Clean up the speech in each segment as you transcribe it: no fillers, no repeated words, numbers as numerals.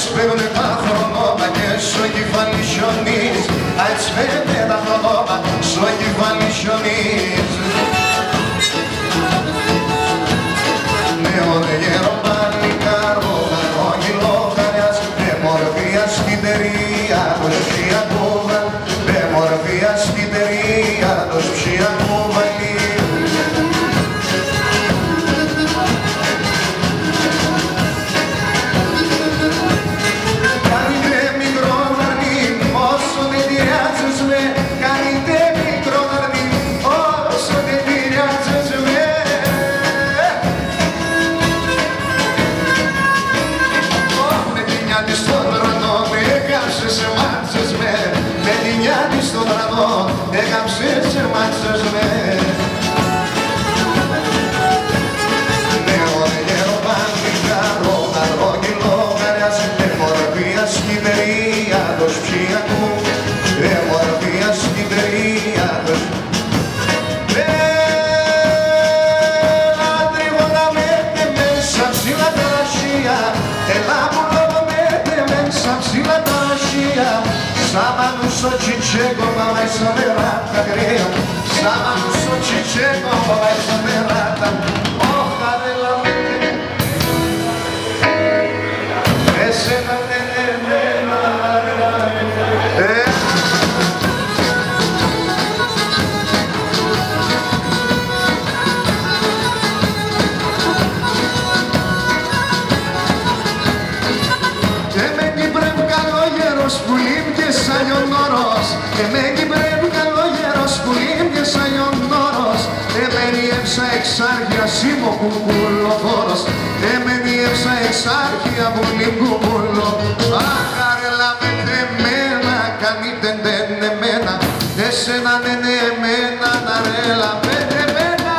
σπέγουνε τα χρώματα και στο κεφάλι χιονίζει. Έτσι φαίνεται τα χρώματα στο κεφάλι χιονίζει. Νεόνε γέρο παλικάρο, καρόγιλο χαριάς, με μορφία σκυτερία, το ψιακούβα, με μορφία σκυτερία, το ψιακούβα. Έκαψες σε μάτσες με νέον γέρο πανδικάρο, αργόγγυλο χαριάς, εμορφία σκυτερία, το ψιακού, εμορφία σκυτερία, το έλα τρίγωνα μέτε μέσα ψηλά τα ρασία, έλα που λόγω μέτε μέσα ψηλά τα ρασία. Sama nu so cicego, ma vai sonerata crea. Sama nu so cicego, ma vai sonerata. Oh, carella mente. E se la Εμένει πρέπει καλόγερος που λύμπιε σαν ιονόρος. Εμένει έψα εξάρχεια σήμο κουκουλοφόρος. Εμένει έψα εξάρχεια που λύμπκουκουλο. Αχ, αρελά με εμένα, καμίτε δεν εμένα. Εσένα δεν εμένα, αρελά με εμένα.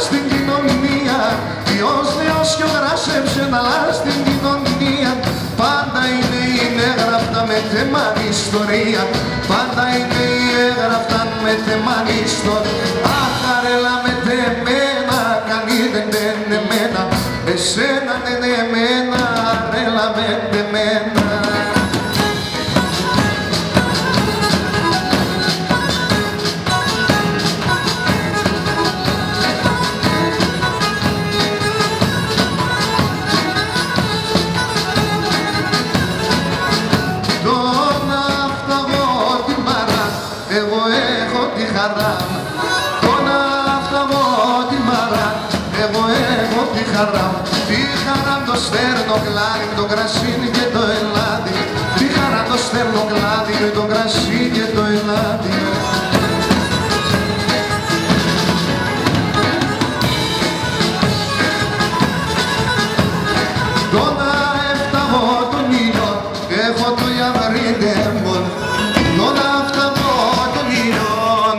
Στην κοινωνία, Ποιος Θεός κι γράσεψε να αλλάζει στην κοινωνία. Πάντα είναι η έγραφτα με θέμα ιστορία. Πάντα είναι η έγραφτα με θέμα ιστορία. Αχ, αρέλα με εμένα, κανεί δεν είναι εμένα. Εσένα δεν είναι εμένα, αρέλα με εμένα. Τι χαρά το στέρνο κλάδι με το κρασί και το ελάδι. Τι χαρά το στέρνο κλάδι με το κρασί και το ελάδι. Τώρα έφταγω τον ήλιο, έχω το ιαβρίδεμον. Τώρα έφταγω τον ήλιο,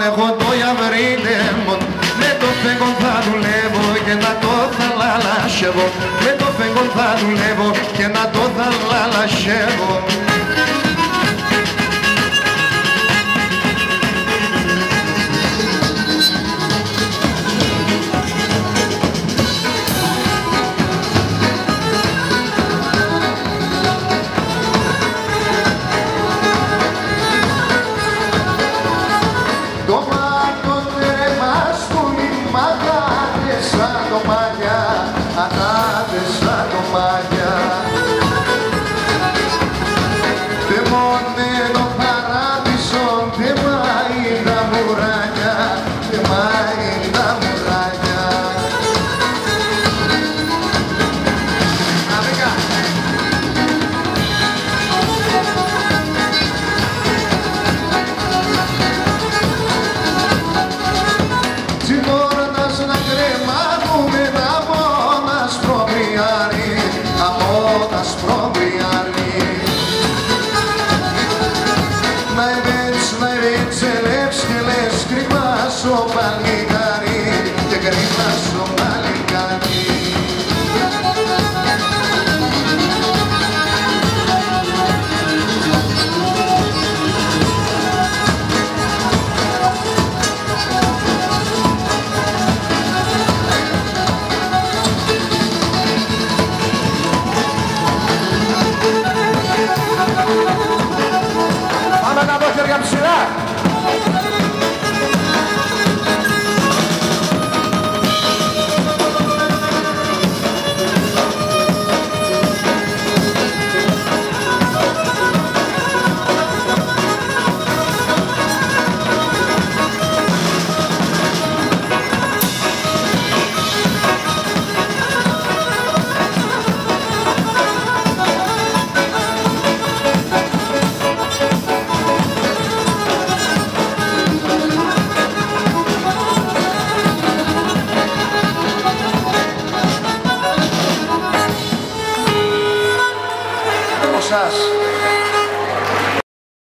έχω το ιαβρίδεμον. Με το φέγγον θα δουλεύω και να το θα λαλασεύω. Με το φέγγον θα δουλεύω και να το θα λαλασεύω. Σαν το μάγια.